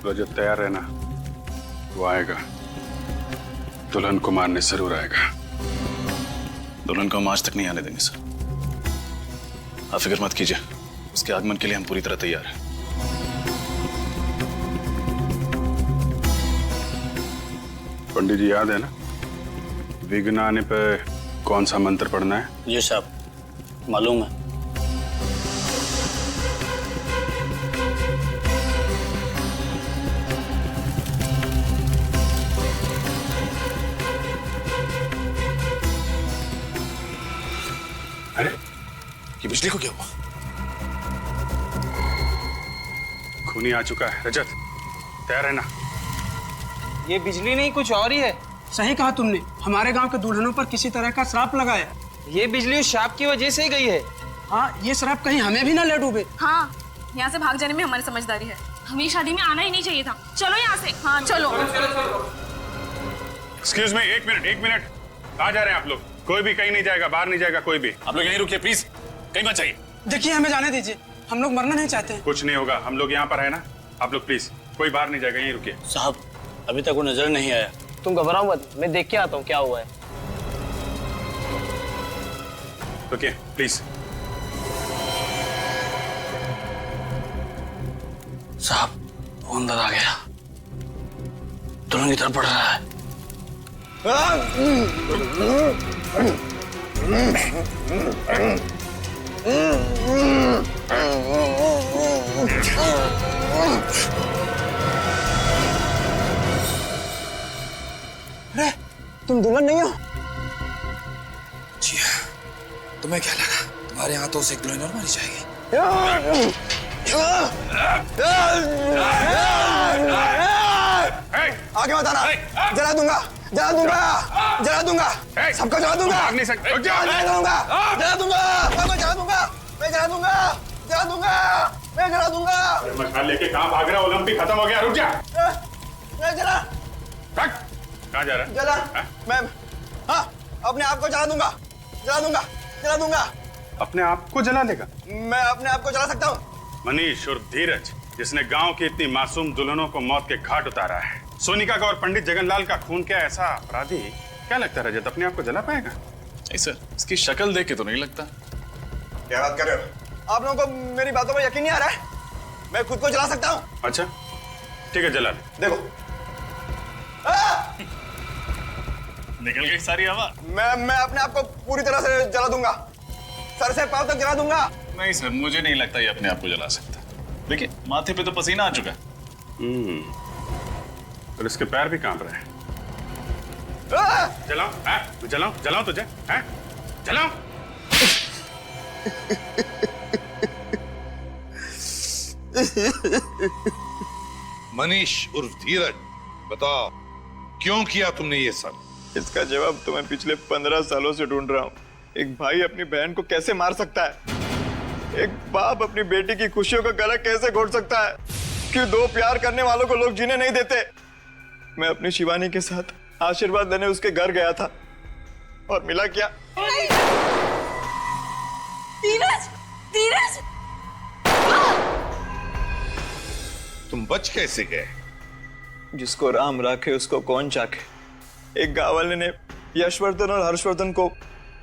रजत तैयार रहना, वो आएगा। दुल्हन को मारने जरूर आएगा। दुल्हन को हम आज तक नहीं आने देंगे सर। आप फिक्र मत कीजिए, उसके आगमन के लिए हम पूरी तरह तैयार हैं। पंडित जी याद है ना, विघ्न आने पे कौन सा मंत्र पढ़ना है? जी साहब, मालूम है। अरे ये बिजली को क्या हुआ? खूनी आ चुका है। रजत तैयार रहना। ये बिजली नहीं, कुछ और ही है। सही कहा तुमने, हमारे गांव के दुल्हनों पर किसी तरह का श्राप लगा है। ये बिजली उस शाप की वजह से ही गई है। हाँ, ये श्राप कहीं हमें भी ना ले डूबे। हाँ, यहाँ से भाग जाने में हमारी समझदारी है। हमें शादी में आना ही नहीं चाहिए था। चलो यहाँ से। हाँ चलो। एक्सक्यूज मी, एक मिनट। कहाँ जा रहे हैं आप लोग? कोई भी कहीं नहीं जाएगा, बाहर नहीं जाएगा कोई भी। आप लोग यहीं रुकिए प्लीज, कहीं मत जाइए। देखिए, हमें जाने दीजिए, हम लोग मरना नहीं चाहते। कुछ नहीं होगा, हम लोग यहाँ पर है ना। आप लोग प्लीज कोई बाहर नहीं जाएगा, यहीं रुकिए। साहब, अभी तक वो नजर नहीं आया। तुम घबराओ मत, मैं देख के आता हूँ क्या हुआ है। रुकिए प्लीज। साहब, वो अंदर आ गया। दुल्हन की तरफ बढ़ रहा है। अरे, तुम दुल्हन नहीं हो? जी हाँ, तुम्हें क्या लगा तुम्हारे हाथों से एक दुल्हन और मारी जाएगी? आगे मत आना, जला दूंगा। सबको जला दूंगा। भाग नहीं सकते। मैं जला दूंगा। मशाल लेके कहाँ भाग रहा है? ओलंपिक खत्म हो गया, रुक जा। मैं जला कहाँ जा रहा है? जला हाँ? मैं, हाँ, अपने आप को जला दूंगा। अपने आप को जला लेगा? मैं अपने आप को जला सकता हूँ। मनीष और धीरज, जिसने गांव की इतनी मासूम दुल्हनों को मौत के घाट उतारा है, सोनिका का और पंडित जगनलाल का खून क्या ऐसा अपराधी, क्या लगता है रजत अपने आप को जला पाएगा? नहीं सर, इसकी शक्ल देख के तो नहीं लगता। क्या बात कर रहे हो? आप लोगों को मेरी बातों में यकीन नहीं आ रहा है? मैं खुद को जला सकता हूँ। अच्छा ठीक है, जला ले। देखो, निकल गई सारी हवा। मैं अपने आप को पूरी तरह से जला दूंगा, सर से पांव तक जला दूंगा। नहीं सर, मुझे नहीं लगता ये अपने आप को जला सकता। देखिए, माथे पे तो पसीना आ चुका है। और इसके पैर भी कांप रहे हैं। जलाऊं तुझे? जलाऊं? मनीष उर्फ धीरज, बताओ क्यों किया तुमने ये सब? इसका जवाब तो मैं पिछले 15 सालों से ढूंढ रहा हूँ। एक भाई अपनी बहन को कैसे मार सकता है? एक बाप अपनी बेटी की खुशियों का गला कैसे घोट सकता है? क्यों दो प्यार करने वालों को लोग जीने नहीं देते? मैं अपनी शिवानी के साथ आशीर्वाद लेने उसके घर गया था और मिला क्या? धीरज! तुम बच कैसे गए? जिसको राम राखे उसको कौन चाखे। एक गांव वाले ने यशवर्धन और हर्षवर्धन को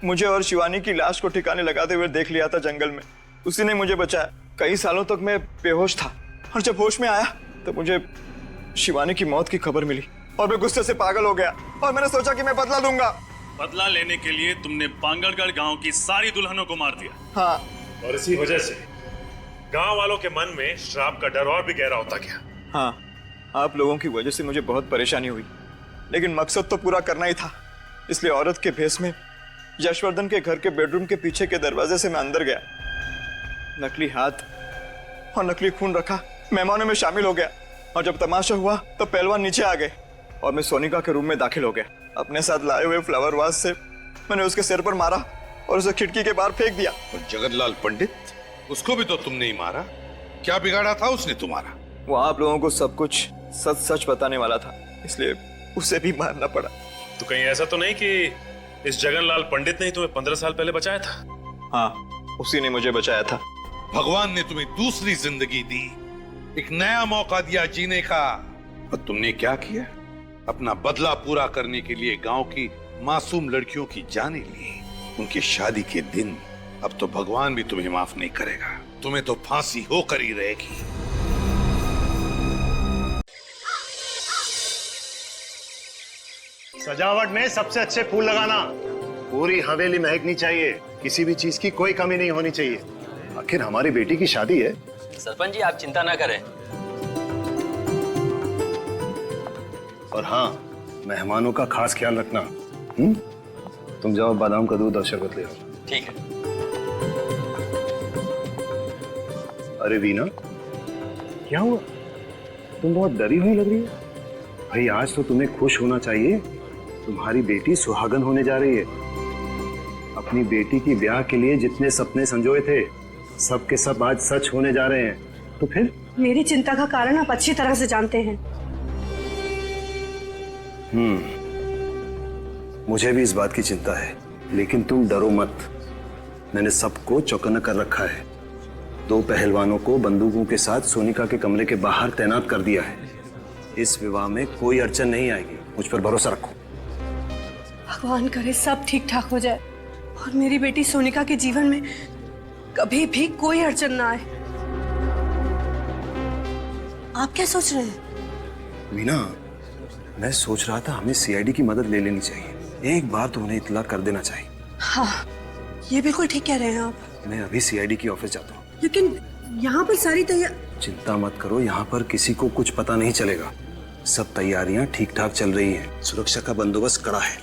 मुझे और शिवानी की लाश को ठिकाने लगाते हुए देख लिया था जंगल में। उसी ने मुझे बचाया। कई सालों तक मैं बेहोश था और जब होश में आया तो मुझे शिवानी की मौत की खबर मिली और मैं गुस्से से पागल हो गया और मैंने सोचा कि मैं बदला दूंगा। बदला लेने के लिए तुमने पांगड़गढ़ गांव की सारी दुल्हनों को मार दिया। हाँ, और इसी वजह से गांव वालों के मन में श्राप का डर और भी गहरा होता गया। हाँ, आप लोगों की वजह से मुझे बहुत परेशानी हुई, लेकिन मकसद तो पूरा करना ही था। इसलिए औरत के भेष में यशवर्धन के घर के बेडरूम के पीछे के दरवाजे से मैं अंदर गया, नकली हाथ और नकली खून रखा, मेहमानों में शामिल हो गया और जब तमाशा हुआ तो पहलवान नीचे आ गए और मैं सोनिका के रूम में दाखिल हो गया। अपने साथ लाए हुए फ्लावर वास से मैंने उसके सिर पर मारा और उसे खिड़की के बाहर फेंक दिया। और जगनलाल पंडित, उसको भी तो तुमने ही मारा। क्या बिगाड़ा था उसने तुम्हारा? वो आप लोगों को सब कुछ सच सच बताने वाला था, इसलिए उसे भी मारना पड़ा। तो कहीं ऐसा तो नहीं कि इस जगनलाल पंडित ने ही तुम्हें 15 साल पहले बचाया था? हाँ, उसी ने मुझे बचाया था। भगवान ने तुम्हें दूसरी जिंदगी दी एक नया मौका दिया जीने का, और तुमने क्या किया? अपना बदला पूरा करने के लिए गांव की मासूम लड़कियों की जानें ली। उनकी शादी के दिन अब तो भगवान भी तुम्हें माफ नहीं करेगा, तुम्हें तो फांसी होकर ही रहेगी। सजावट में सबसे अच्छे फूल लगाना, पूरी हवेली महकनी चाहिए, किसी भी चीज की कोई कमी नहीं होनी चाहिए। आखिर हमारी बेटी की शादी है। सरपंच जी आप चिंता ना करें। और हाँ, मेहमानों का खास ख्याल रखना। तुम जाओ बादाम का दूध और शरबत ले आओ। ठीक है। अरे वीना, क्या हुआ? तुम बहुत डरी हुई लग रही हो। भाई आज तो तुम्हें खुश होना चाहिए, तुम्हारी बेटी सुहागन होने जा रही है। अपनी बेटी की ब्याह के लिए जितने सपने संजोए थे, सब के सब आज सच होने जा रहे हैं। तो फिर मेरी चिंता का कारण आप अच्छी तरह से जानते हैं। मुझे भी इस बात की चिंता है, लेकिन तुम डरो मत। मैंने सबको चौकन्ना कर रखा है। 2 पहलवानों को बंदूकों के साथ सोनिका के कमरे के बाहर तैनात कर दिया है। इस विवाह में कोई अड़चन नहीं आएगी, मुझ पर भरोसा रखो। भगवान करे सब ठीक ठाक हो जाए और मेरी बेटी सोनिका के जीवन में कभी भी कोई अड़चन ना आए। आप क्या सोच रहे हैं? मीना, मैं सोच रहा था हमें सीआईडी की मदद ले लेनी चाहिए। एक बार तो उन्हें इत्तला कर देना चाहिए। हाँ, ये बिल्कुल ठीक कह रहे हैं आप। मैं अभी सीआईडी की ऑफिस जाता हूँ। लेकिन यहाँ पर सारी चिंता मत करो, यहाँ पर किसी को कुछ पता नहीं चलेगा। सब तैयारियां ठीक ठाक चल रही हैं। सुरक्षा का बंदोबस्त कड़ा है।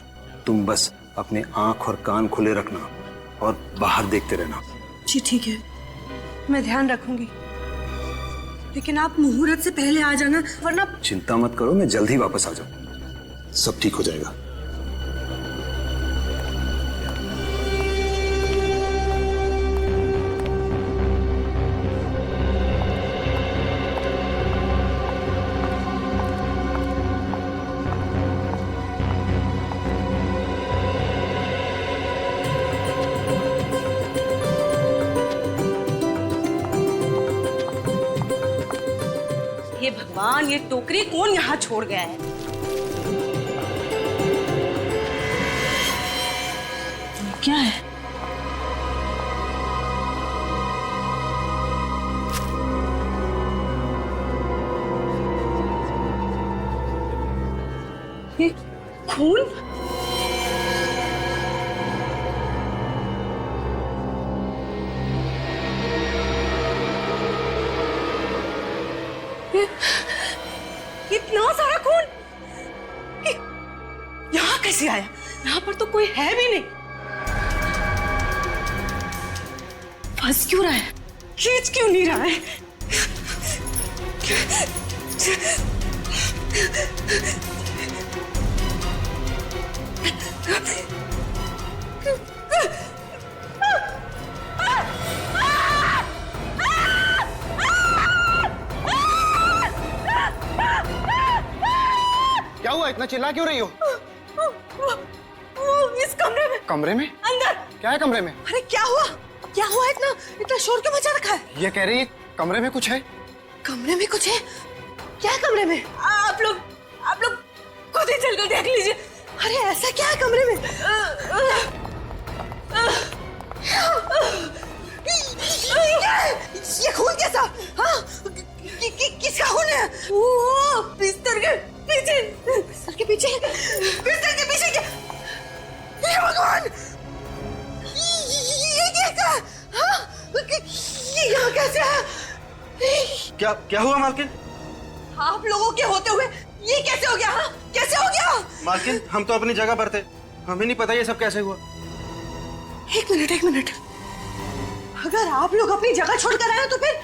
तुम बस अपने आंख और कान खुले रखना और बाहर देखते रहना। जी ठीक है, मैं ध्यान रखूंगी। लेकिन आप मुहूर्त से पहले आ जाना, वरना। चिंता मत करो, मैं जल्द ही वापस आ जाऊँ। सब ठीक हो जाएगा। ये भगवान, ये टोकरी कौन यहाँ छोड़ गया है? क्या है? ये खून? इतना सारा खून यहाँ कैसे आया? यहाँ पर तो कोई है भी नहीं। फंस क्यों रहा है? खींच क्यों नहीं रहा है? क्या हुआ? इतना चिल्ला क्यों रही हो? वो इस कमरे में। कमरे में? अंदर। क्या है कमरे में? अरे क्या हुआ? क्या हुआ? इतना शोर क्यों मचा रखा है? ये कह रही है कमरे में कुछ है। कमरे में कुछ है? क्या है कमरे में? आप लोग खुद ही चलकर देख लीजिए। अरे ऐसा क्या है कमरे में? ये खून कैसा? हाँ? किसका खून है? वो बिस्तर के पीछे। बिस्तर के पीछे? बिस्तर के पीछे क्या? हे भगवान! ये क्या? हाँ? ये यहाँ कैसे है? क्या हुआ मालकिन? आप लोगों के होते हुए ये कैसे हो गया? हाँ? कैसे हो गया? मालकिन, हम तो अपनी जगह पर थे, हमें नहीं पता ये सब कैसे हुआ। एक मिनट। अगर आप लोग अपनी जगह छोड़कर आए तो फिर?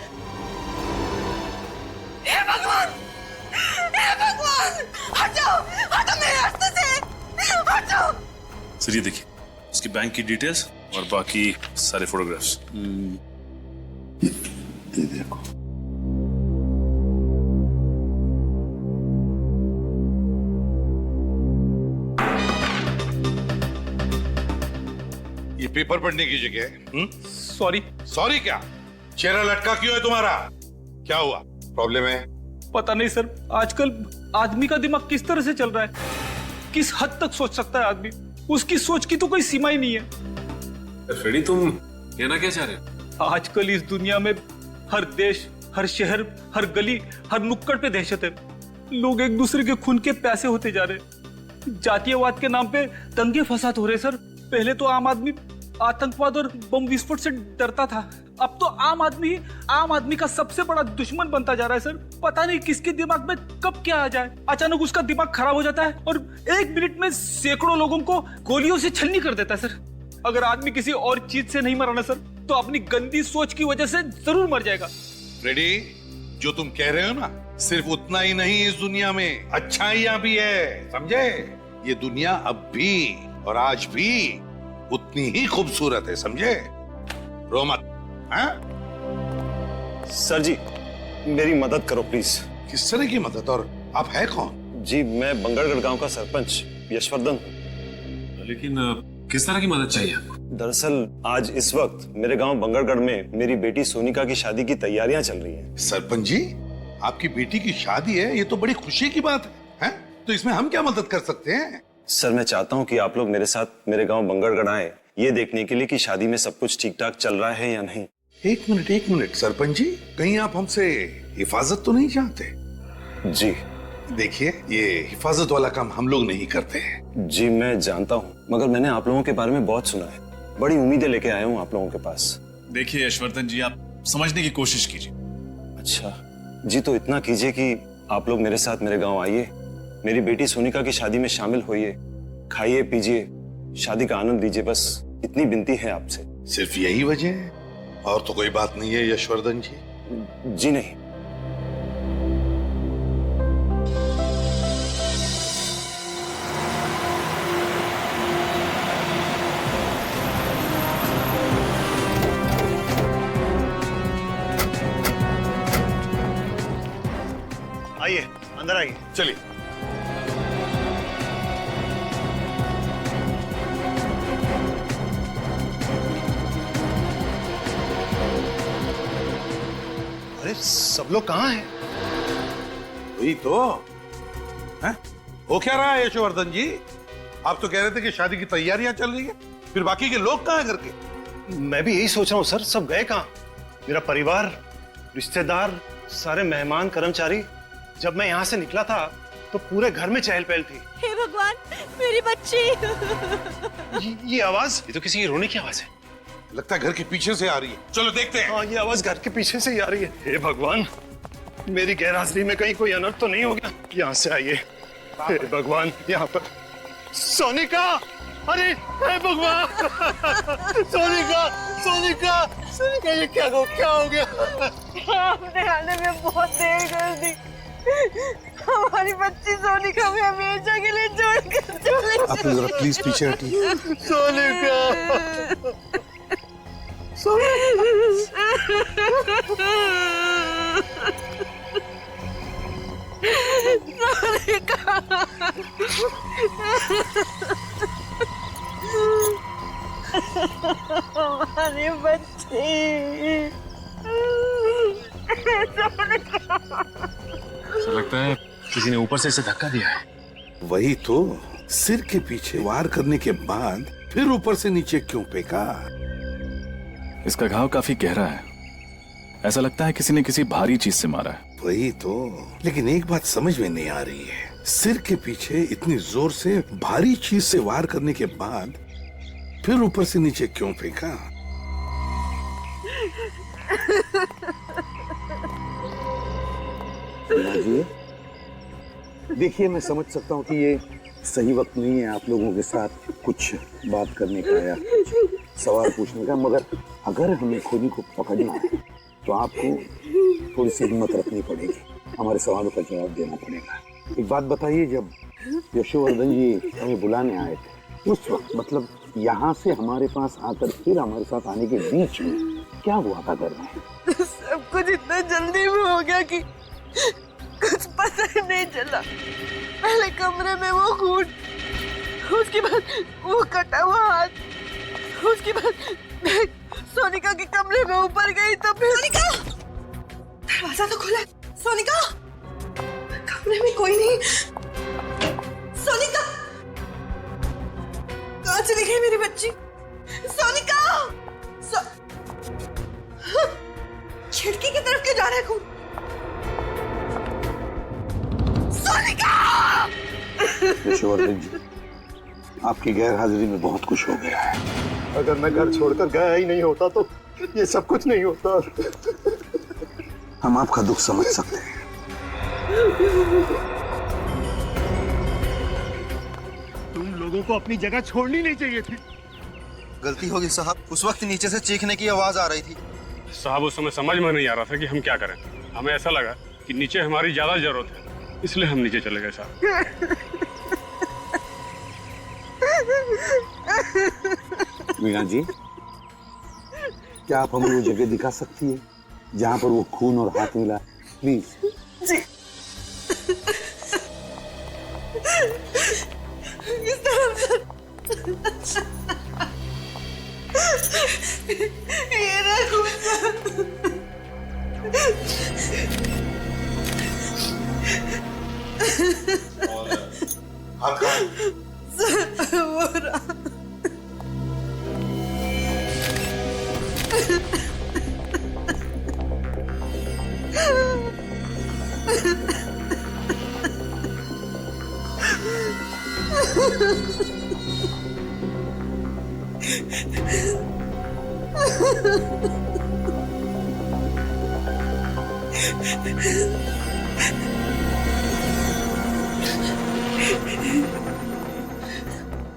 हे भगवान! हटो मेरे रास्ते से! हटो! सर ये देखिए, उसकी बैंक की डिटेल्स और बाकी सारे फोटोग्राफ्स। ये देखो। ये पेपर पढ़ने की जगह है। सॉरी। सॉरी क्या? चेहरा लटका क्यों है तुम्हारा? क्या हुआ? प्रॉब्लम है? पता नहीं सर, आजकल आदमी का दिमाग किस तरह से चल रहा है, किस हद तक सोच सकता है आदमी, उसकी सोच की तो कोई सीमा ही नहीं है। फ्रेडी, तुम कहना क्या चाह रहे हो? आजकल इस दुनिया में हर देश, हर शहर, हर गली, हर नुक्कड़ पे दहशत है। लोग एक दूसरे के खून के प्यासे होते जा रहे हैं। जातीयवाद के नाम पे दंगे फसाद हो रहे सर। पहले तो आम आदमी आतंकवाद और बम विस्फोट से डरता था, अब तो आम आदमी का सबसे बड़ा दुश्मन बनता जा रहा है सर। पता नहीं किसके दिमाग में कब क्या आ जाए, अचानक उसका दिमाग खराब हो जाता है और 1 मिनट में सैकड़ों लोगों को गोलियों से छलनी कर देता है सर। अगर आदमी किसी और चीज से नहीं मरा ना सर, तो अपनी गंदी सोच की वजह से जरूर मर जाएगा। फ्रेडी, जो तुम कह रहे हो ना, सिर्फ उतना ही नहीं, इस दुनिया में अच्छाइयां भी है, समझे? ये दुनिया अब भी और आज भी उतनी ही खूबसूरत है, समझे? रो मत। हाँ? सर जी, मेरी मदद करो प्लीज। किस तरह की मदद, और आप है कौन? जी, मैं बंगरगढ़ गांव का सरपंच यशवर्धन। लेकिन किस तरह की मदद चाहिए आपको? दरअसल आज इस वक्त मेरे गांव बंगरगढ़ में मेरी बेटी सोनिका की शादी की तैयारियां चल रही हैं। सरपंच जी, आपकी बेटी की शादी है, ये तो बड़ी खुशी की बात है? तो इसमें हम क्या मदद कर सकते हैं? सर, मैं चाहता हूं कि आप लोग मेरे साथ मेरे गांव बंगरगढ़ आए, ये देखने के लिए कि शादी में सब कुछ ठीक ठाक चल रहा है या नहीं। एक मिनट सरपंच जी, कहीं आप हमसे हिफाजत तो नहीं चाहते? जी देखिए, ये हिफाजत वाला काम हम लोग नहीं करते। जी मैं जानता हूँ, मगर मैंने आप लोगों के बारे में बहुत सुना है, बड़ी उम्मीदें लेके आया हूँ आप लोगों के पास। देखिए यशवर्धन जी, आप समझने की कोशिश कीजिए। अच्छा जी, तो इतना कीजिए कि आप लोग मेरे साथ मेरे गांव आइए, मेरी बेटी सोनिका की शादी में शामिल होइए, खाइए पीजिए, शादी का आनंद लीजिए, बस इतनी विनती है आपसे। सिर्फ यही वजह है, और तो कोई बात नहीं है यशवर्धन जी? जी नहीं। आइए, अंदर आइए। चलिए। अरे सब लोग कहाँ हैं? वही तो है? हो क्या रहा है यशवर्धन जी? आप तो कह रहे थे कि शादी की तैयारियां चल रही है, फिर बाकी के लोग कहाँ हैं घर के? मैं भी यही सोच रहा हूँ सर, सब गए कहाँ? मेरा परिवार, रिश्तेदार, सारे मेहमान, कर्मचारी। जब मैं यहाँ से निकला था तो पूरे घर में चहल पहल थी। हे भगवान, मेरी बच्ची। ये आवाज, ये तो किसी की रोने की आवाज है। लगता है घर के पीछे से आ रही है, चलो देखते हैं। हाँ, ये आवाज घर के पीछे से ही आ रही है। हे भगवान, मेरी गैरहाजिरी में कहीं कोई अनर्थ तो नहीं हो गया? यहाँ से आइए। हे भगवान, यहाँ पर सोनिका! अरे हे भगवान! सोनिका, सोनिका, सोनिका, ये क्या हो गया? आपने आने में बहुत देर कर दी। हमारी बच्ची सोनिका में हमेशा के लिए छोड़कर चले गए। आप जरा प्लीज पीछे हटिए। सोनिका, हमारी बच्ची। ऐसा लगता है किसी ने ऊपर से इसे धक्का दिया है। वही तो, सिर के पीछे वार करने के बाद फिर ऊपर से नीचे क्यों फेंका? इसका घाव काफी गहरा है, ऐसा लगता है किसी ने किसी भारी चीज से मारा है। वही तो, लेकिन एक बात समझ में नहीं आ रही है, सिर के पीछे इतनी जोर से भारी चीज से वार करने के बाद फिर ऊपर से नीचे क्यों फेंका? देखिए, मैं समझ सकता हूँ कि ये सही वक्त नहीं है आप लोगों के साथ कुछ बात करने का या सवाल पूछने का, मगर अगर हमें खोजी को पकड़ना है तो आपको थोड़ी सी हिम्मत रखनी पड़ेगी, हमारे सवालों का जवाब देना पड़ेगा। एक बात बताइए, जब यशवर्धन जी हमें बुलाने आए थे उस वक्त, मतलब यहाँ से हमारे पास आकर फिर हमारे साथ आने के बीच में क्या हुआ था घर में? सब कुछ इतना जल्दी में हो गया कि कुछ पता ही नहीं चला। पहले कमरे में वो खून, उसके बाद वो कटा हुआ हाथ, उसके बाद सोनिका के कमरे में ऊपर गई तो फिर... सोनिका! दरवाजा तो खुला, सोनिका, कमरे में कोई नहीं। सोनिका, कहाँ चली गई मेरी बच्ची? सोनिका, खिड़की की तरफ क्यों जा रहा है खून? सोनिका! यशोवर्धन जी, आपकी गैर हाजिरी में बहुत कुछ हो गया है। अगर मैं घर छोड़कर गया ही नहीं होता तो ये सब कुछ नहीं होता। हम आपका दुख समझ सकते हैं। तुम लोगों को अपनी जगह छोड़नी नहीं चाहिए थी। गलती होगी साहब, उस वक्त नीचे से चीखने की आवाज आ रही थी। साहब उस समय समझ में नहीं आ रहा था कि हम क्या करें। हमें ऐसा लगा कि नीचे हमारी ज्यादा जरूरत है, इसलिए हम नीचे चले गए साहब। मीना जी, क्या आप हमें वो जगह दिखा सकती है जहां पर वो खून और हाथ मिला? प्लीज। जी। इस तरफ ये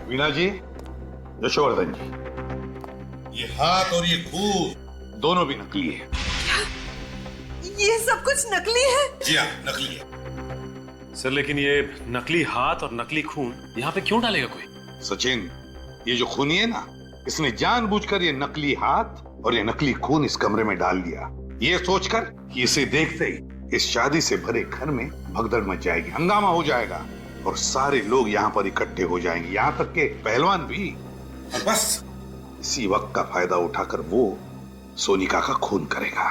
वीणा जी, यशोवर्धन जी, ये हाथ और ये खून दोनों भी नकली है। ये सब कुछ नकली है? जी हाँ, नकली है। सर लेकिन ये नकली हाथ और नकली खून यहाँ पे क्यों डालेगा कोई? सचिन, ये जो खूनी है ना, इसने जानबूझकर ये नकली हाथ और ये नकली खून इस कमरे में डाल दिया, ये सोचकर कि इसे देखते ही इस शादी से भरे घर में भगदड़ मच जाएगी, हंगामा हो जाएगा और सारे लोग यहाँ पर इकट्ठे हो जाएंगे, यहाँ तक के पहलवान भी। और बस इसी वक्त का फायदा उठाकर वो सोनिका का खून करेगा।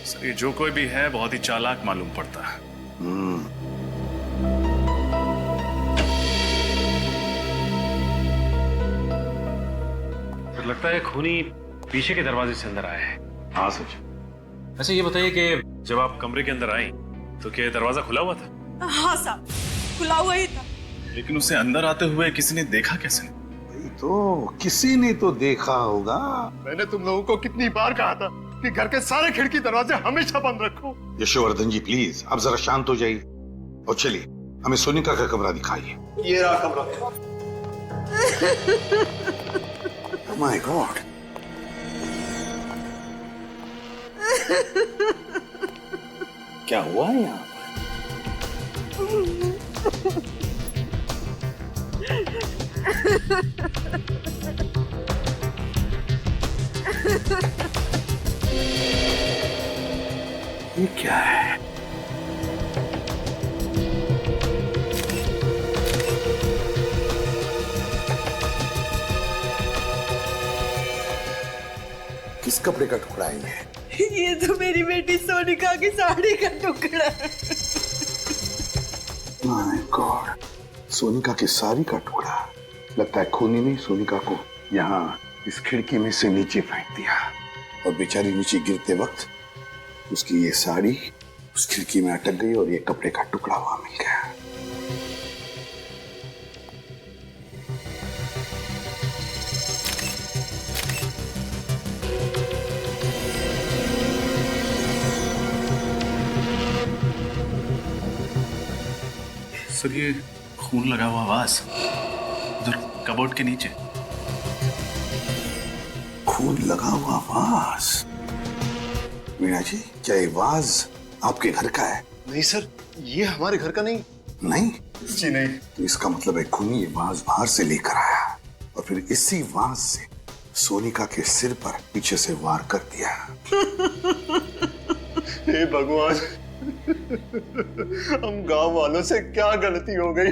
सर ये जो कोई भी है बहुत ही चालाक मालूम पड़ता है। सर लगता है खूनी पीछे के दरवाजे से अंदर आया है। हाँ सच। अच्छा ये बताइए कि जब आप कमरे के अंदर आई तो क्या दरवाजा खुला हुआ था? हाँ साहब, खुला हुआ ही था। लेकिन उसे अंदर आते हुए किसी ने देखा कैसे? तो किसी ने तो देखा होगा। मैंने तुम लोगों को कितनी बार कहा था कि घर के सारे खिड़की दरवाजे हमेशा बंद रखो। यशोवर्धन जी प्लीज, आप जरा शांत हो जाइए और चलिए हमें सोनिका का कमरा दिखाइए। ये रहा कमरा। Oh my God! क्या हुआ है यहाँ ये क्या है? किस कपड़े का टुकड़ा है ये तो मेरी बेटी सोनिका की साड़ी का टुकड़ा है। My God! सोनिका की साड़ी का टुकड़ा। लगता है खूनी ने सोनिका को यहाँ इस खिड़की में से नीचे फेंक दिया और बेचारी नीचे गिरते वक्त उसकी ये साड़ी उस खिड़की में अटक गई और ये कपड़े का टुकड़ा वहां मिल गया। सर ये खून लगा हुआ वास उधर कबोर्ड के नीचे। खून लगा हुआ वास। मीना जी, क्या ये वाज आपके घर का है? नहीं सर, ये हमारे घर का नहीं। नहीं जी नहीं। तो इसका मतलब है खूनी ये वाज बाहर से लेकर आया और फिर इसी वाज से सोनिका के सिर पर पीछे से वार कर दिया। हे भगवान, हम गांव वालों से क्या गलती हो गई?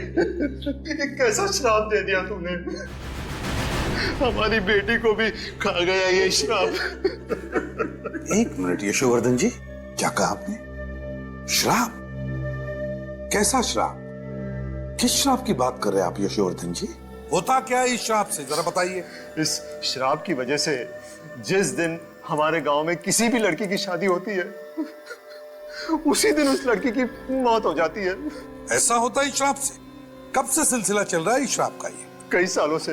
कैसा श्राप दे दिया तूने? हमारी बेटी को भी खा गया ये श्राप। एक मिनट यशोवर्धन जी, क्या कहा आपने? श्राप? कैसा श्राप? किस श्राप की बात कर रहे हैं आप यशोवर्धन जी? होता क्या है इस श्राप से, जरा बताइए। इस श्राप की वजह से जिस दिन हमारे गांव में किसी भी लड़की की शादी होती है, उसी दिन उस लड़की की मौत हो जाती है। ऐसा होता है इस श्राप से? कब से सिलसिला चल रहा है इस श्राप का? ये कई सालों से।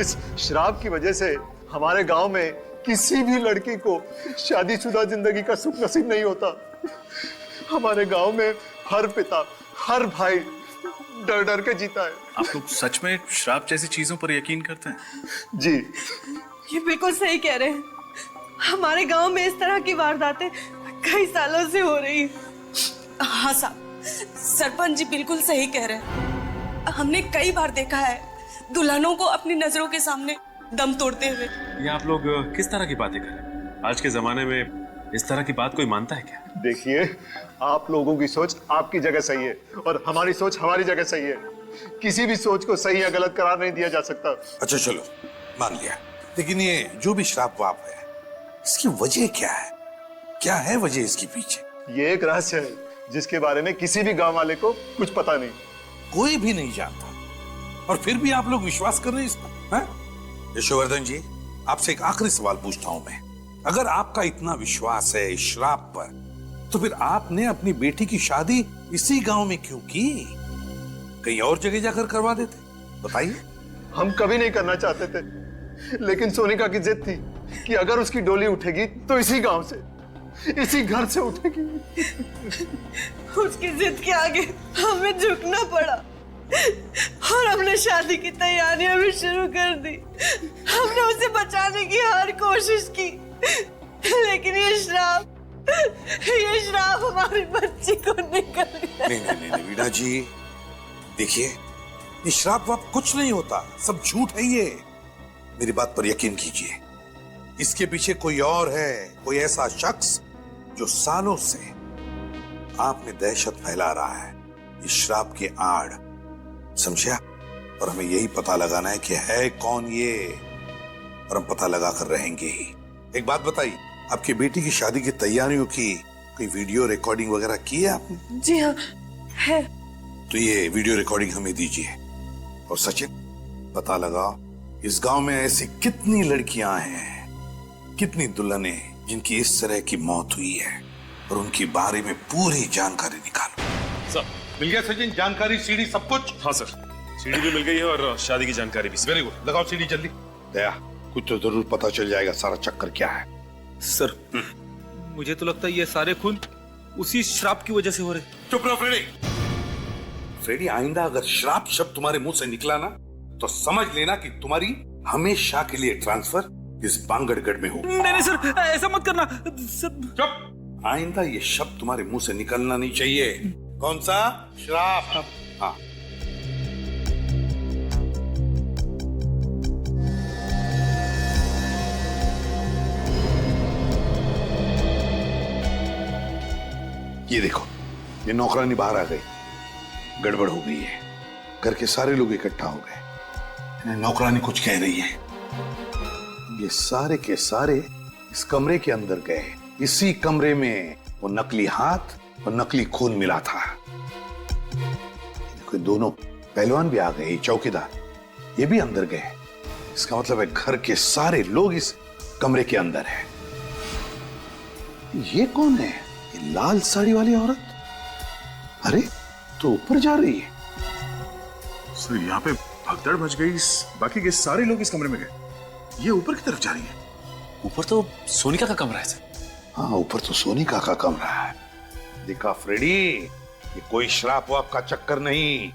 इस श्राप की वजह से हमारे गांव में किसी भी लड़की को शादीशुदा जिंदगी का सुख नसीब नहीं होता। हमारे गांव में हर पिता, हर भाई डर डर के जीता है। आप लोग सच में श्राप जैसी चीजों पर यकीन करते हैं? जी। ये बिल्कुल सही कह रहे हैं। हमारे गांव में इस तरह की वारदातें कई सालों से हो रही हैं। हाँ साहब, सरपंच जी बिल्कुल सही कह रहे हैं। हमने कई बार देखा है दुल्हनों को अपनी नजरों के सामने दम तोड़ते हुए। ये आप लोग किस तरह की बातें कर रहे हैं? आज के जमाने में इस तरह की बात कोई मानता है क्या? देखिए, आप लोगों की सोच आपकी जगह सही है और हमारी सोच हमारी जगह सही है। किसी भी सोच को सही या गलत करार नहीं दिया जा सकता। अच्छा चलो, मान लिया। लेकिन ये जो भी श्राप वाप है, इसकी वजह क्या है? क्या है वजह इसके पीछे? ये एक रहस्य है जिसके बारे में किसी भी गांव वाले को कुछ पता नहीं। कोई भी नहीं जानता, और फिर भी आप लोग विश्वास कर रहे हैं इस पर? यशोवर्धन जी, आपसे एक आखिरी सवाल पूछता हूं मैं। अगर आपका इतना विश्वास है इस श्राप पर, तो फिर आपने अपनी बेटी की शादी इसी गांव में क्यों की? कहीं और जगह जाकर करवा देते? बताइए। हम कभी नहीं करना चाहते थे, लेकिन सोनिका की जिद थी कि अगर उसकी डोली उठेगी तो इसी गांव से, इसी घर से उठेगी। उसकी जिद के आगे हमें झुकना पड़ा और हमने शादी की तैयारियां भी शुरू कर दी। हमने उसे बचाने की हर कोशिश की, लेकिन ये श्राप हमारी बच्ची को निकल गया। नहीं वीणा जी, देखिए, ये श्राप वाप कुछ नहीं होता, सब झूठ है ये। मेरी बात पर यकीन कीजिए, इसके पीछे कोई और है, कोई ऐसा शख्स जो सालों से आप में दहशत फैला रहा है इस श्राप के आड़, समझा? और हमें यही पता लगाना है कि है कौन ये, और हम पता लगा कर रहेंगे ही। एक बात बताइए, आपकी बेटी की शादी की तैयारियों की कोई वीडियो रिकॉर्डिंग वगैरह की है आपने? जी हाँ, है। तो ये वीडियो रिकॉर्डिंग हमें दीजिए। और सचिन, पता लगाओ इस गांव में ऐसी कितनी लड़कियां हैं, कितनी दुल्हनें जिनकी इस तरह की मौत हुई है, और उनके बारे में पूरी जानकारी निकालो। सर, मिल गया सचिन जानकारी, सीडी सब कुछ? हाँ सर, सीडी भी मिल गई है और शादी की जानकारी भी। वेरी गुड, लगाओ सीडी जल्दी। दया, कुछ तो जरूर पता चल जाएगा सारा चक्कर क्या है। सर, मुझे तो लगता है ये सारे खून उसी श्राप की वजह से हो रहे। चुप रहो फ्रेडी। फ्रेडी, आइंदा अगर श्राप शब्द तुम्हारे मुंह से निकला ना, तो समझ लेना कि तुम्हारी हमेशा के लिए ट्रांसफर इस बांगड़गढ़ में होगा। नहीं सर, ऐसा मत करना सर। चुप। आइंदा ये शब्द तुम्हारे मुंह से निकलना नहीं चाहिए। कौन सा? श्राप। हाँ। ये देखो, ये नौकरानी बाहर आ गई। गड़बड़ हो गई है, घर के सारे लोग इकट्ठा हो गए। नौकरानी कुछ कह रही है। ये सारे के सारे इस कमरे के अंदर गए। इसी कमरे में वो नकली हाथ और नकली खून मिला था। देखो, दोनों पहलवान भी आ गए, चौकीदार ये भी अंदर गए। इसका मतलब है घर के सारे लोग इस कमरे के अंदर हैं। ये कौन है? ये लाल साड़ी वाली औरत? अरे, तो ऊपर जा रही है। सर, यहाँ पे भगदड़ मच गई, बाकी के सारे लोग इस कमरे में गए। ये ऊपर की तरफ जा रही है। ऊपर तो सोनिका का कमरा है सर। हाँ, ऊपर तो सोनिका का कमरा है। देखा फ्रेडी, ये कोई श्राप वाप का चक्कर नहीं,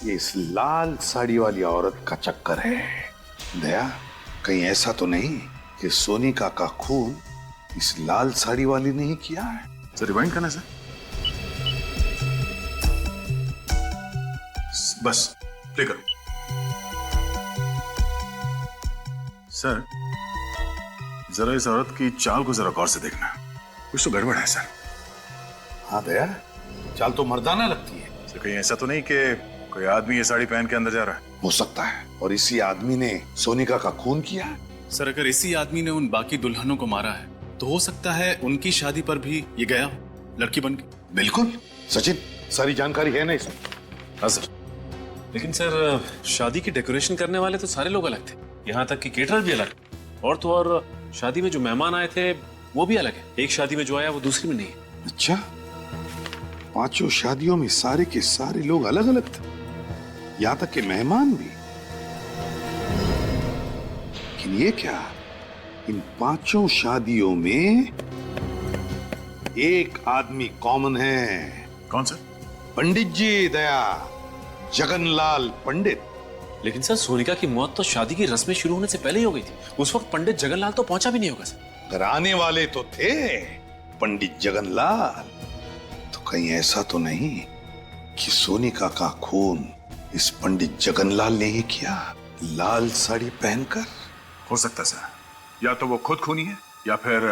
ये इस लाल साड़ी वाली औरत का चक्कर है। दया, कहीं ऐसा तो नहीं कि सोनिका का खून इस लाल साड़ी वाली ने ही किया है? सर, रिवाइंड करना सर। बस प्ले करो सर। जरा इस औरत की चाल को जरा गौर से देखना, कुछ तो गड़बड़ है सर। हाँ दया, चाल तो मर्दाना लगती है। सर, कहीं ऐसा तो नहीं कि कोई आदमी ये साड़ी पहन के अंदर जा रहा है? हो सकता है, और इसी आदमी ने सोनिका का खून किया है। सर, अगर इसी आदमी ने उन बाकी दुल्हनों को मारा है, तो हो सकता है उनकी शादी पर भी ये गया। लड़की बन गई। बिल्कुल सचिन, सारी जानकारी है ना इसमें? हाँ सर, लेकिन सर शादी की डेकोरेशन करने वाले तो सारे लोग अलग थे, यहाँ तक कि केटरर भी अलग, और तो और शादी में जो मेहमान आए थे वो भी अलग है। एक शादी में जो आया वो दूसरी में नहीं है। अच्छा, 5 शादियों में सारे के सारे लोग अलग अलग थे, यहां तक के मेहमान भी। लेकिन ये क्या, इन 5 शादियों में एक आदमी कॉमन है। कौन सा? पंडित जी दया, जगनलाल पंडित। लेकिन सर सोनिका की मौत तो शादी की रस्में शुरू होने से पहले ही हो गई थी। उस वक्त पंडित जगनलाल तो पहुंचा भी नहीं होगा सर। कराने वाले तो थे पंडित जगनलाल, तो कहीं ऐसा तो नहीं कि सोनिका का खून इस पंडित जगनलाल ने ही किया, लाल साड़ी पहनकर? हो सकता सर, या तो वो खुद खूनी है या फिर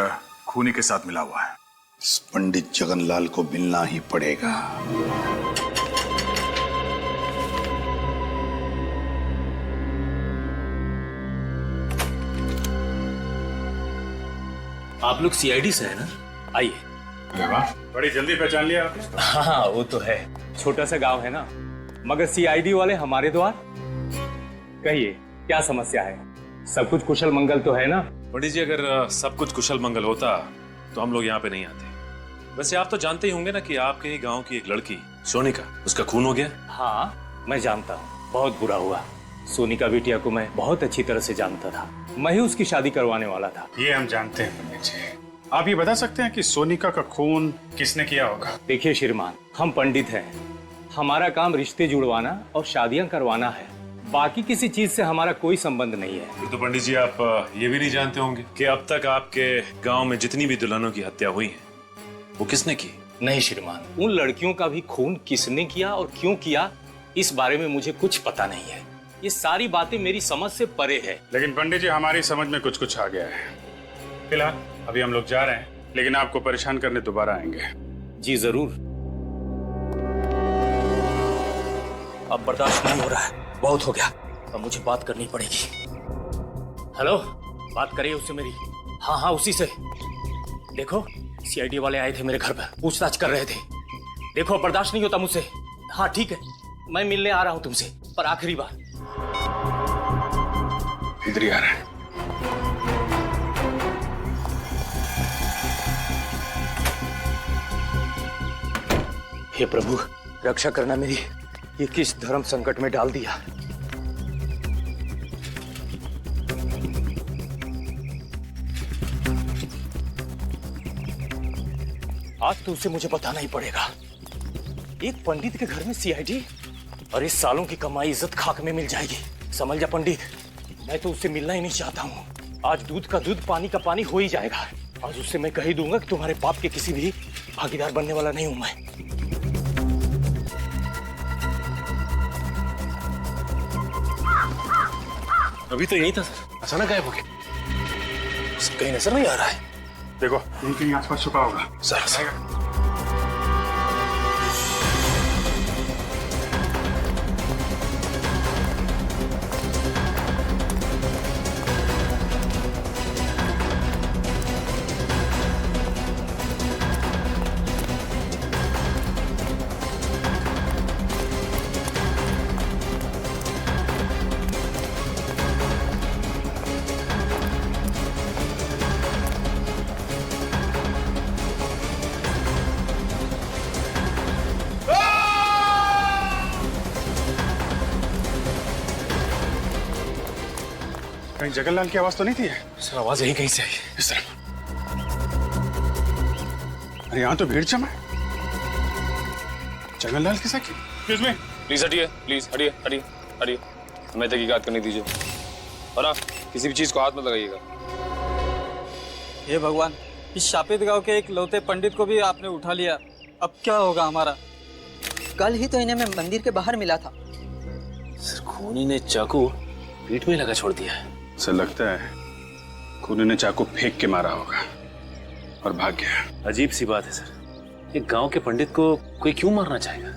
खूनी के साथ मिला हुआ है। इस पंडित जगनलाल को मिलना ही पड़ेगा। आप लोग सीआईडी से है ना? आइए। अरे वाह, बड़ी जल्दी पहचान लिया आपने। हाँ वो तो है, छोटा सा गांव है ना, मगर सीआईडी वाले हमारे द्वार। कहिए क्या समस्या है? सब कुछ कुशल मंगल तो है ना? पंडित जी, अगर सब कुछ कुशल मंगल होता तो हम लोग यहाँ पे नहीं आते। वैसे आप तो जानते ही होंगे ना कि आपके ही गांव की एक लड़की सोनिका, उसका खून हो गया। हाँ मैं जानता हूँ, बहुत बुरा हुआ। सोनिका बिटिया को मैं बहुत अच्छी तरह से जानता था, मैं ही उसकी शादी करवाने वाला था। ये हम जानते हैं पंडित जी। आप ये बता सकते हैं कि सोनिका का खून किसने किया होगा? देखिए श्रीमान, हम पंडित हैं, हमारा काम रिश्ते जुड़वाना और शादियां करवाना है, बाकी किसी चीज से हमारा कोई संबंध नहीं है। तो पंडित जी आप ये भी नहीं जानते होंगे कि अब तक आपके गांव में जितनी भी दुल्हनों की हत्या हुई है वो किसने की? नहीं श्रीमान, उन लड़कियों का भी खून किसने किया और क्यों किया इस बारे में मुझे कुछ पता नहीं है। ये सारी बातें मेरी समझ से परे है। लेकिन पंडित जी हमारी समझ में कुछ कुछ आ गया है। फिलहाल अभी हम लोग जा रहे हैं, लेकिन आपको परेशान करने दोबारा आएंगे। जी जरूर। अब बर्दाश्त नहीं हो रहा है, बहुत हो गया, अब मुझे बात करनी पड़ेगी। हेलो, बात करिए उससे मेरी। हाँ हाँ उसी से। देखो सीआईडी वाले आए थे मेरे घर पर, पूछताछ कर रहे थे। देखो बर्दाश्त नहीं होता मुझसे। हाँ ठीक है, मैं मिलने आ रहा हूं तुमसे, पर आखिरी बार। इधर ही आ रहा है। हे प्रभु, रक्षा करना मेरी, ये किस धर्म संकट में डाल दिया। आज तो उसे मुझे बताना ही पड़ेगा। एक पंडित के घर में सीआईडी, और इस सालों की कमाई इज्जत खाक में मिल जाएगी। समझ जा पंडित, मैं तो उससे मिलना ही नहीं चाहता हूँ। आज दूध का दूध पानी का पानी हो ही जाएगा। आज उससे मैं कह ही दूंगा कि तुम्हारे पाप के किसी भी भागीदार बनने वाला नहीं हूं मैं। अभी तो यही था सर, अचानक गायब हो गया। उसे कहीं नजर नहीं आ रहा है। देखो यहीं कहीं आसपास छुपा होगा। सर कहीं जगनलाल की आवाज तो नहीं थी? सर आवाज यही कहीं से आई। इस तरफ। अरे यहाँ तो भीड़ जमा है। जगनलाल के साथ? एक्सक्यूज मी, प्लीज हटिए, प्लीज हटिए हटिए हटिए, हमें तहकीकात करने दीजिए। और हाँ, किसी भी चीज को हाथ मत लगाइएगा। हे भगवान, इस शापित गांव के एक लौते पंडित को भी आपने उठा लिया, अब क्या होगा हमारा? कल ही तो इन्हें मैं मंदिर के बाहर मिला था। सर खूनी ने चाकू पीठ में लगा छोड़ दिया है। सर लगता है खूनी ने चाकू फेंक के मारा होगा और भाग गया। अजीब सी बात है सर, एक गांव के पंडित को कोई क्यों मारना चाहेगा?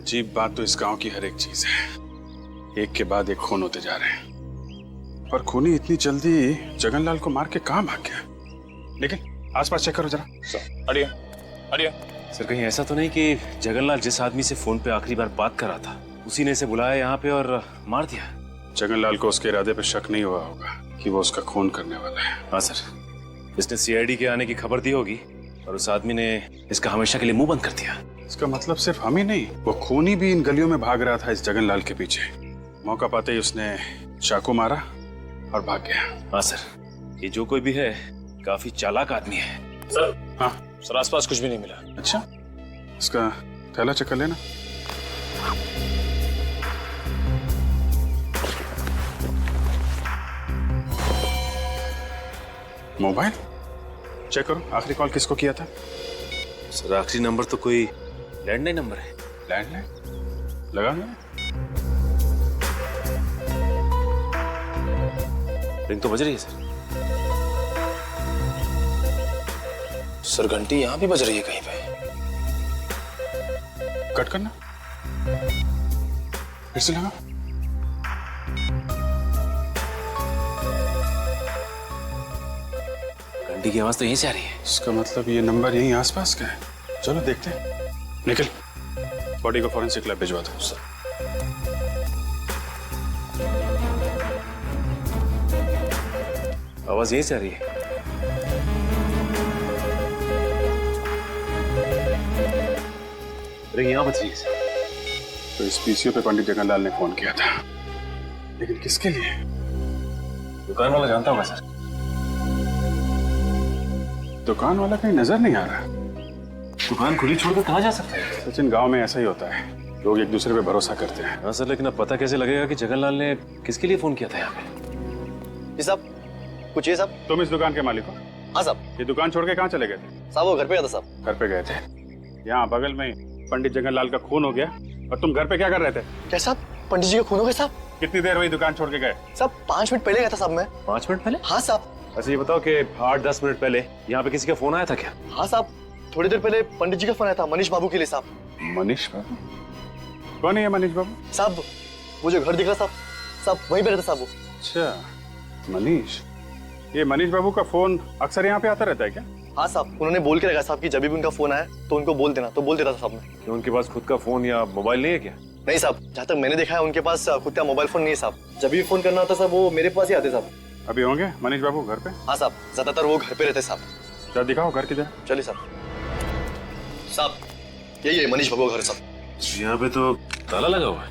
अजीब बात तो इस गांव की हर एक चीज है, एक के बाद एक खून होते जा रहे हैं। पर खूनी इतनी जल्दी जगनलाल को मार के कहां भाग गया? लेकिन आसपास चेक करो जरा। हटिए, हटिए। सर कहीं ऐसा तो नहीं कि जगनलाल जिस आदमी से फोन पे आखिरी बार बात कर रहा था उसी ने इसे बुलाया यहाँ पे और मार दिया? जगनलाल को उसके इरादे पे शक नहीं हुआ होगा कि वो उसका खून करने वाला है। हाँ सर, इसने सीआईडी के आने की खबर दी होगी और उस आदमी ने इसका हमेशा के लिए मुंह बंद कर दिया। इसका मतलब सिर्फ हम ही नहीं, वो खूनी भी इन गलियों में भाग रहा था इस जगनलाल के पीछे। मौका पाते ही उसने चाकू मारा और भाग गया। हाँ सर, ये जो कोई भी है काफी चालाक आदमी है। सर। हाँ सर, आसपास कुछ भी नहीं मिला। अच्छा, इसका थैला चेक कर लेना। मोबाइल चेक करो, आखिरी कॉल किसको किया था? सर आखिरी नंबर तो कोई लैंडलाइन नंबर है। लैंडलाइन लगा दो। रिंग तो बज रही है सर। सर घंटी यहाँ भी बज रही है कहीं पे। कट करना, फिर से लगा। घंटी की आवाज तो यहीं से आ रही है। इसका मतलब ये नंबर यहीं आसपास का है। चलो देखते हैं। निखिल, बॉडी को फॉरेंसिक लैब भिजवा दो। सर आवाज यहीं से आ रही है। रिंग यहाँ बज रही है। तो इस पीसीओ पे पंडित जगनलाल ने फोन किया था, लेकिन किसके लिए? दुकान वाला जानता होगा सर। दुकान वाला कहीं नजर नहीं आ रहा। दुकान खुली छोड़कर कहाँ जा सकते हैं? सचिन, गांव में ऐसा ही होता है, लोग एक दूसरे पे भरोसा करते हैं। हाँ सर, लेकिन अब पता कैसे लगेगा कि जगनलाल ने किसके लिए फोन किया था यहाँ पे? जी साहब, कुछ ये साहब। तुम इस दुकान के मालिक हो? हाँ साहब। ये दुकान छोड़ के कहाँ चले गए थे? साहब वो घर पे गया था साहब। घर पे गए थे। यहाँ बगल में पंडित जगनलाल का खून हो गया और तुम घर पे क्या कर रहे थे? क्या साहब, पंडित जी का खून हो गया साहब? कितनी देर हुई दुकान छोड़ के गए? साहब 5 मिनट पहले गया था साहब मैं। 5 मिनट पहले? हाँ साहब। अच्छा ये बताओ कि 8-10 मिनट पहले यहाँ पे किसी का फोन आया था क्या? हाँ साहब, थोड़ी देर पहले पंडित जी का फोन आया था मनीष बाबू के लिए साहब। मनीष बाबू? कौन है ये मनीष बाबू? साहब वो जो घर दिख रहा साहब, साहब वहीं पे रहता साहब वो। अच्छा मनीष, ये मनीष बाबू का फोन अक्सर यहाँ पे आता रहता है क्या? हाँ साहब, उन्होंने बोल के रखा साहब कि जब भी उनका फोन आए तो उनको बोल देना, तो बोल देता था साहब ने। कि उनके पास खुद का फोन या मोबाइल नहीं है क्या? नहीं साहब, जहाँ तक मैंने देखा है उनके पास खुद का मोबाइल फोन नहीं है साहब। जब भी फोन करना होता साहब वो मेरे पास ही आते साहब। अभी होंगे मनीष बाबू घर पे? हाँ साहब, ज्यादातर वो घर पे रहते साहब। जरा दिखाओ घर किधर। चलिए साहब। साहब यही है मनीष बाबू का घर साहब। यहाँ पे तो ताला लगा हुआ है।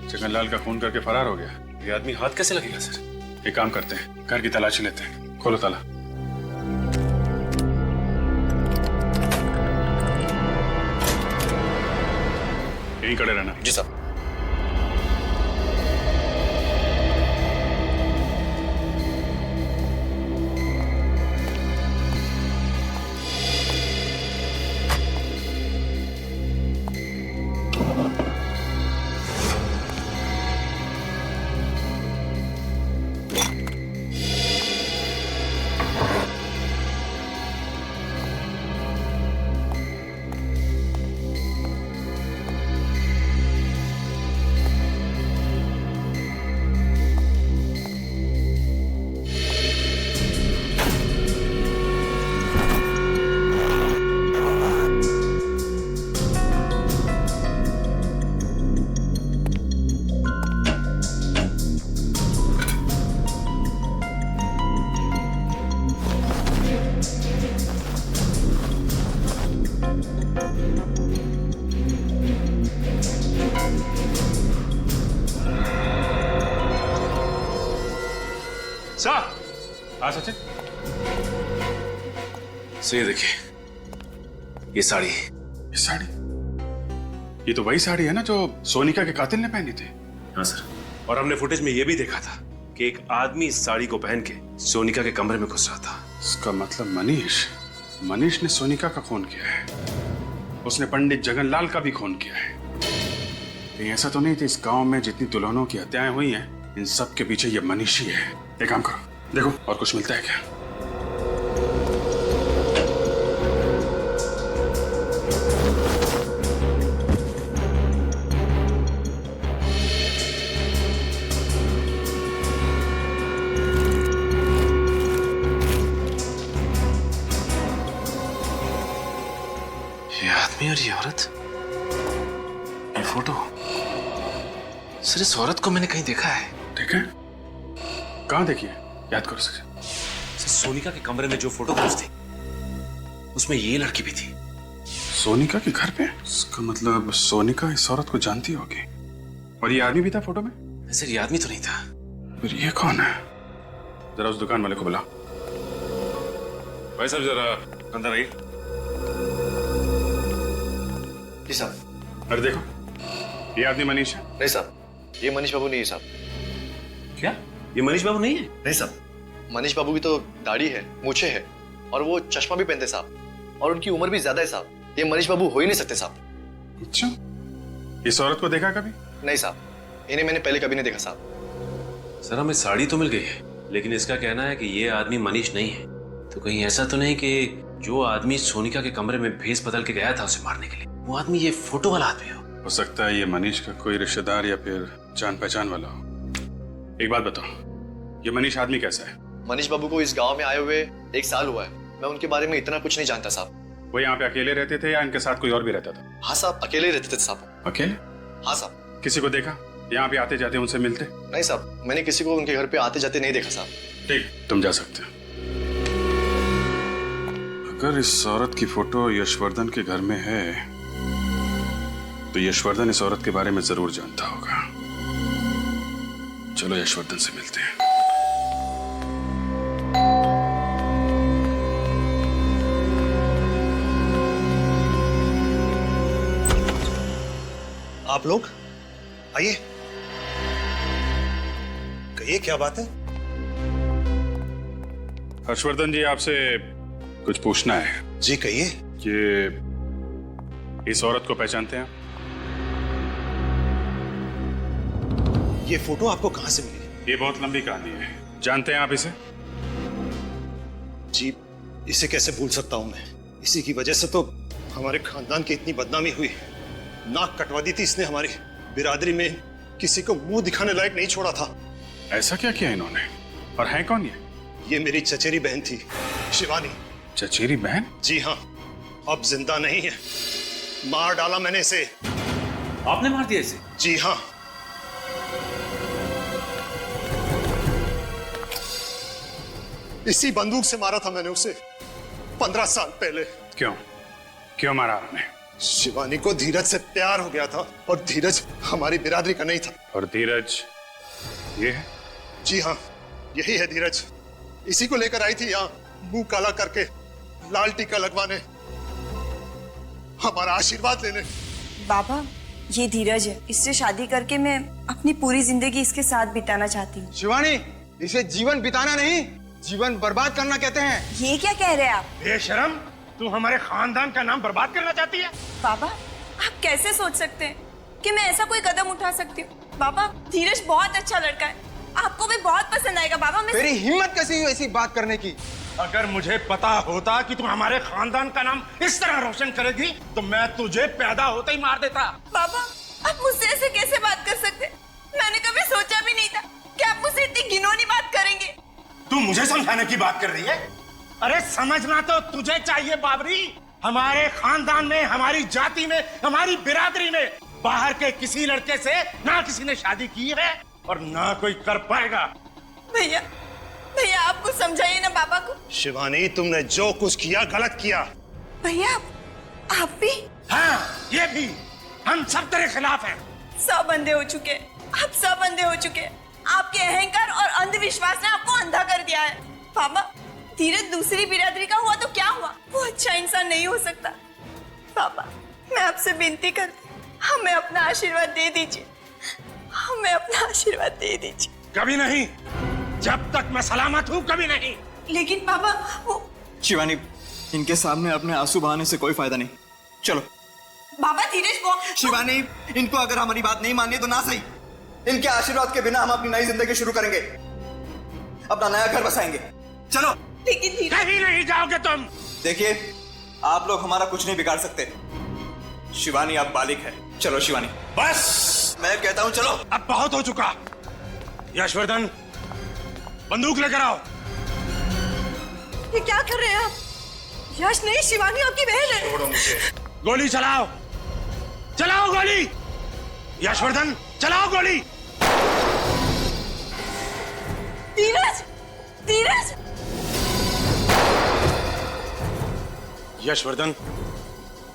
जगनलाल का खून करके फरार हो गया। ये आदमी हाथ कैसे लगेगा सर? एक काम करते हैं, घर की तलाशी लेते हैं। खोलो ताला। यहीं खड़े रहना। जी साहब। हाँ सचिन, ये देखिए, ये साड़ी। ये साड़ी? ये तो वही साड़ी है ना जो सोनिका के कातिल ने पहनी थी। हाँ सर, और हमने फुटेज में ये भी देखा था कि एक आदमी इस साड़ी को पहन के सोनिका के कमरे में घुस रहा था। इसका मतलब मनीष ने सोनिका का खून किया है। उसने पंडित जगनलाल का भी खून किया है। कहीं ऐसा तो नहीं कि इस गांव में जितनी दुल्हनों की हत्याएं हुई हैं, इन सब के पीछे ये मनीष ही है। एक काम करो, देखो और कुछ मिलता है क्या। ये आदमी और ये औरत, ये फोटो, सर इस औरत को मैंने कहीं देखा है। देखा है? कहाँ देखी है? याद करो सर। सोनिका के कमरे में जो फोटोग्राफ्स थे उसमें ये लड़की भी थी। सोनिका के घर पे? इसका मतलब सोनिका इस औरत को जानती होगी। और ये आदमी भी था फोटो में? सर ये आदमी तो नहीं था। फिर ये कौन है? जरा उस दुकान वाले को बुला। भाई साहब जरा अंदर आइए। जी साहब। अरे देखो, ये आदमी मनीष है। नहीं साहब, ये मनीष बाबू नहीं है साहब। क्या ये मनीष बाबू नहीं है? नहीं साहब, मनीष बाबू की तो दाढ़ी है, मूछें है और वो चश्मा भी पहनते साहब, और उनकी उम्र भी ज्यादा है साहब। ये मनीष बाबू हो ही नहीं सकते साहब। अच्छा, इस औरत को देखा कभी? नहीं साहब, इन्हें मैंने पहले कभी नहीं देखा साहब। सर हमें साड़ी तो मिल गई है, लेकिन इसका कहना है कि ये आदमी मनीष नहीं है। तो कहीं ऐसा तो नहीं कि जो आदमी सोनिका के कमरे में भेस बदल के गया था उसे मारने के लिए, वो आदमी ये फोटो वाला आदमी हो सकता है ये मनीष का कोई रिश्तेदार या फिर जान पहचान वाला हो। एक बात बताओ, ये मनीष आदमी कैसा है? मनीष बाबू को इस गांव में आए हुए 1 साल हुआ है। मैं उनके बारे में इतना कुछ नहीं जानता साहब। वो यहाँ पे अकेले रहते थे या इनके साथ कोई और भी रहता था? हाँ साहब, अकेले रहते थे साहब। अकेले? हाँ साहब। किसी को देखा यहाँ पे आते जाते उनसे मिलते? नहीं साहब, मैंने किसी को उनके घर पे आते जाते नहीं देखा साहब। ठीक, तुम जा सकते हो। अगर इस औरत की फोटो यशवर्धन के घर में है तो यशवर्धन इस औरत के बारे में जरूर जानता होगा। चलो यशवर्धन से मिलते हैं। आप लोग आइए, कहिए क्या बात है? हर्षवर्धन जी, आपसे कुछ पूछना है। जी कहिए। कि इस औरत को पहचानते हैं? ये फोटो आपको कहां से मिली? ये बहुत लंबी कहानी है। जानते हैं आप इसे? जी, इसे कैसे भूल सकता हूं मैं। इसी की वजह से तो हमारे खानदान की इतनी बदनामी हुई। नाक कटवा दी थी इसने हमारी बिरादरी में, किसी को मुंह दिखाने लायक नहीं छोड़ा था। ऐसा क्या किया इन्होंने? और है कौन ये? ये मेरी चचेरी बहन थी, शिवानी। चचेरी बहन? जी हाँ, अब जिंदा नहीं है। मार डाला मैंने इसे। आपने मार दिया इसे? जी हाँ। इसी बंदूक से मारा था मैंने उसे 15 साल पहले। क्यों? क्यों मारा आपने? शिवानी को धीरज से प्यार हो गया था, और धीरज हमारी बिरादरी का नहीं था। और धीरज ये है? जी हाँ, यही है धीरज। इसी को लेकर आई थी यहाँ, मुंह काला करके, लाल टीका लगवाने, हमारा आशीर्वाद लेने। बाबा, ये धीरज है। इससे शादी करके मैं अपनी पूरी जिंदगी इसके साथ बिताना चाहती हूँ। शिवानी, इसे जीवन बिताना नहीं, जीवन बर्बाद करना कहते हैं। ये क्या कह रहे हैं आप? बेशरम, तू हमारे खानदान का नाम बर्बाद करना चाहती है? बाबा, आप कैसे सोच सकते हैं कि मैं ऐसा कोई कदम उठा सकती हूँ? बाबा, धीरज बहुत अच्छा लड़का है, आपको भी बहुत पसंद आएगा। बाबा, मैं तेरी हिम्मत कैसी हुई ऐसी बात करने की? अगर मुझे पता होता कि तू हमारे खानदान का नाम इस तरह रोशन करेगी तो मैं तुझे पैदा होते ही मार देता। बाबा, आप मुझसे ऐसे कैसे बात कर सकते? मैंने कभी सोचा भी नहीं था कि आप मुझसे इतनी घिनौनी बात करेंगे। तू मुझे समझाने की बात कर रही है? अरे समझना तो तुझे चाहिए बाबरी। हमारे खानदान में, हमारी जाति में, हमारी बिरादरी में बाहर के किसी लड़के से ना किसी ने शादी की है और ना कोई कर पाएगा। भैया, भैया आपको समझाइए ना बाबा को। शिवानी, तुमने जो कुछ किया गलत किया। भैया, आप भी? हाँ, ये भी। हम सब तेरे खिलाफ हैं। सब अंधे हो चुके हैं, आप सब अंधे हो चुके हैं। आपके अहंकार और अंधविश्वास ने आपको अंधा कर दिया है। बाबा, धीरज दूसरी बिरादरी का हुआ तो क्या हुआ? वो अच्छा इंसान नहीं हो सकता। बाबा, मैं आपसे विनती करती हूँ, हमें अपना आशीर्वाद दे दीजिए, हमें अपना आशीर्वाद दे दीजिए। कभी नहीं, जब तक मैं सलामत हूँ कभी नहीं। लेकिन बाबा, वो शिवानी, इनके सामने अपने आंसू बहाने से कोई फायदा नहीं। चलो। बाबा, धीरज वो शिवानी, इनको अगर हमारी बात नहीं माननी तो ना सही, इनके आशीर्वाद के बिना हम अपनी नई जिंदगी शुरू करेंगे, अपना नया घर बसाएंगे। चलो। लेकिन कहीं नहीं जाओगे तुम। देखिए, आप लोग हमारा कुछ नहीं बिगाड़ सकते। शिवानी अब बालिग है। चलो शिवानी। बस, मैं कहता हूं चलो। अब बहुत हो चुका। यशवर्धन, बंदूक लेकर आओ। ये क्या कर रहे हैं आप? यश नहीं, शिवानी आपकी बहन है। छोड़ो मुझे। गोली चलाओ, चलाओ गोली। यशवर्धन चलाओ गोली। धीरज, धीरज। यशवर्धन,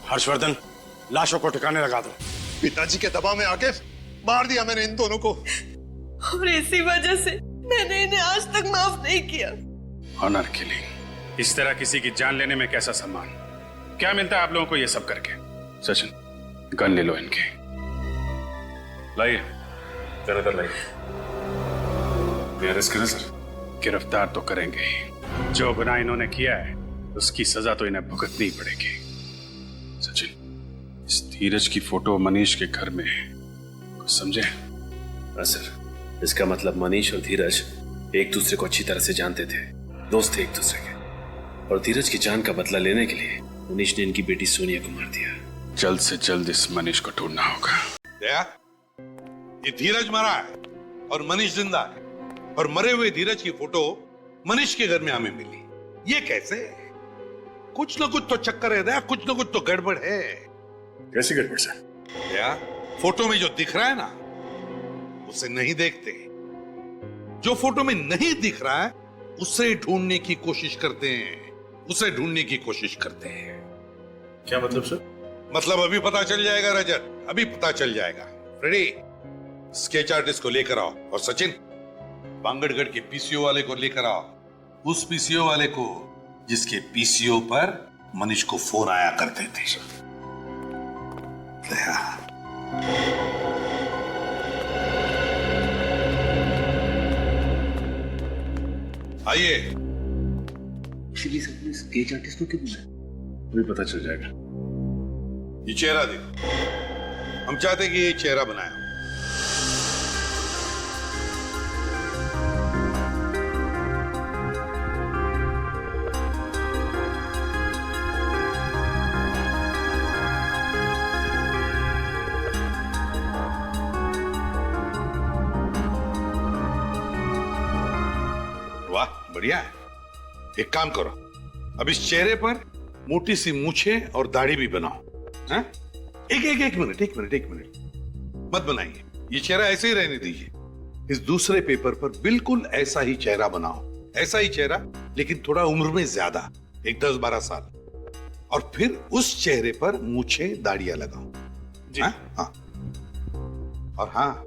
हर्षवर्धन, लाशों को ठिकाने लगा दो। पिताजी के दबाव में आके मार दिया मैंने इन दोनों को, और इसी वजह से मैंने इन्हें आज तक माफ नहीं किया। ऑनर किलिंग, इस तरह किसी की जान लेने में कैसा सम्मान? क्या मिलता है आप लोगों को ये सब करके? सचिन, गन ले लो इनके। लाइए, जरा लाइए। अरेस्ट करें सर। गिरफ्तार तो करेंगे ही। जो गुनाह इन्होंने किया है उसकी सजा तो इन्हें भुगतनी पड़ेगी। सचिन, इस धीरज की फोटो मनीष के घर में है, कुछ समझे? हाँ सर, इसका मतलब मनीष और धीरज एक दूसरे को अच्छी तरह से जानते थे, दोस्त थे एक दूसरे के, और धीरज की जान का बदला लेने के लिए मनीष ने इनकी बेटी सोनिया को मार दिया। जल्द से जल्द इस मनीष को ढूंढना होगा। दया, ये धीरज मरा है और मनीष जिंदा है, और मरे हुए धीरज की फोटो मनीष के घर में हमें मिली। ये कैसे? कुछ ना कुछ तो चक्कर है दया, कुछ ना कुछ तो गड़बड़ है। कैसी गड़बड़ सर? दया, फोटो में जो दिख रहा है ना, उसे नहीं देखते। जो फोटो में नहीं दिख रहा है उसे ढूंढने की कोशिश करते हैं, उसे ढूंढने की कोशिश करते हैं। क्या मतलब सर? मतलब अभी पता चल जाएगा रजत, अभी पता चल जाएगा। फ्रेडी, स्केच आर्टिस्ट को लेकर आओ, और सचिन, बांगड़गढ़ के पीसीओ वाले को लेकर आओ, उस पीसीओ वाले को जिसके पीसीओ पर मनीष को फोन आया करते थे। आइए। स्केच आर्टिस्ट को क्यों बुलाया? अभी पता चल जाएगा। ये चेहरा देखो, हम चाहते कि ये चेहरा बनाया। वाह, बढ़िया है। एक काम करो, अब इस चेहरे पर मोटी सी मूछें और दाढ़ी भी बनाओ। हाँ? एक मिनट मत बनाइए, ये चेहरा ऐसे ही रहने दीजिए। इस दूसरे पेपर पर बिल्कुल ऐसा ही चेहरा बनाओ, ऐसा ही चेहरा, लेकिन थोड़ा उम्र में ज्यादा, एक 10-12 साल। और फिर उस चेहरे पर मूछें दाढ़ियां लगाओ। जी। हाँ। और हाँ,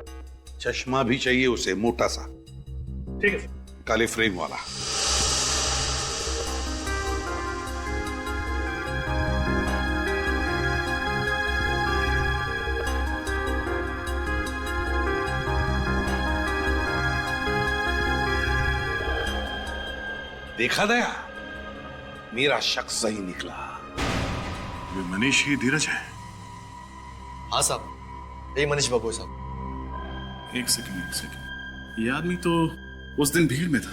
चश्मा भी चाहिए उसे, मोटा सा। ठीक है, काले फ्रेम वाला। देखा दया, मेरा शक सही निकला। ये मनीष ही धीरज है? हाँ साहब, यही मनीष बाबू साहब। एक सेकंड। ये आदमी तो उस दिन भीड़ में था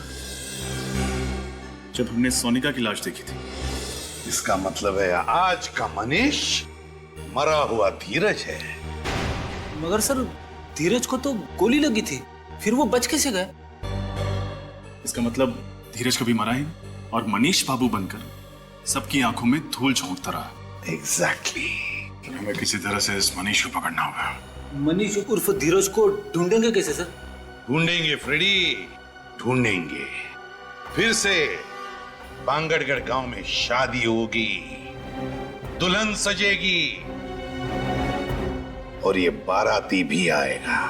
जब हमने सोनिका की लाश देखी थी। इसका मतलब है आज का मनीष मरा हुआ धीरज है। मगर सर, धीरज को तो गोली लगी थी, फिर वो बच कैसे गए? इसका मतलब धीरज कभी मरा ही नहीं और मनीष बाबू बनकर सबकी आंखों में धूल झोंकता रहा। एग्जैक्टली। हमें किसी तरह से इस मनीष को पकड़ना होगा। मनीष उर्फ धीरज को ढूंढेंगे कैसे सर? ढूंढेंगे फ्रेडी, ढूंढेंगे। फिर से बांगड़गढ़ गांव में शादी होगी, दुल्हन सजेगी, और ये बाराती भी आएगा।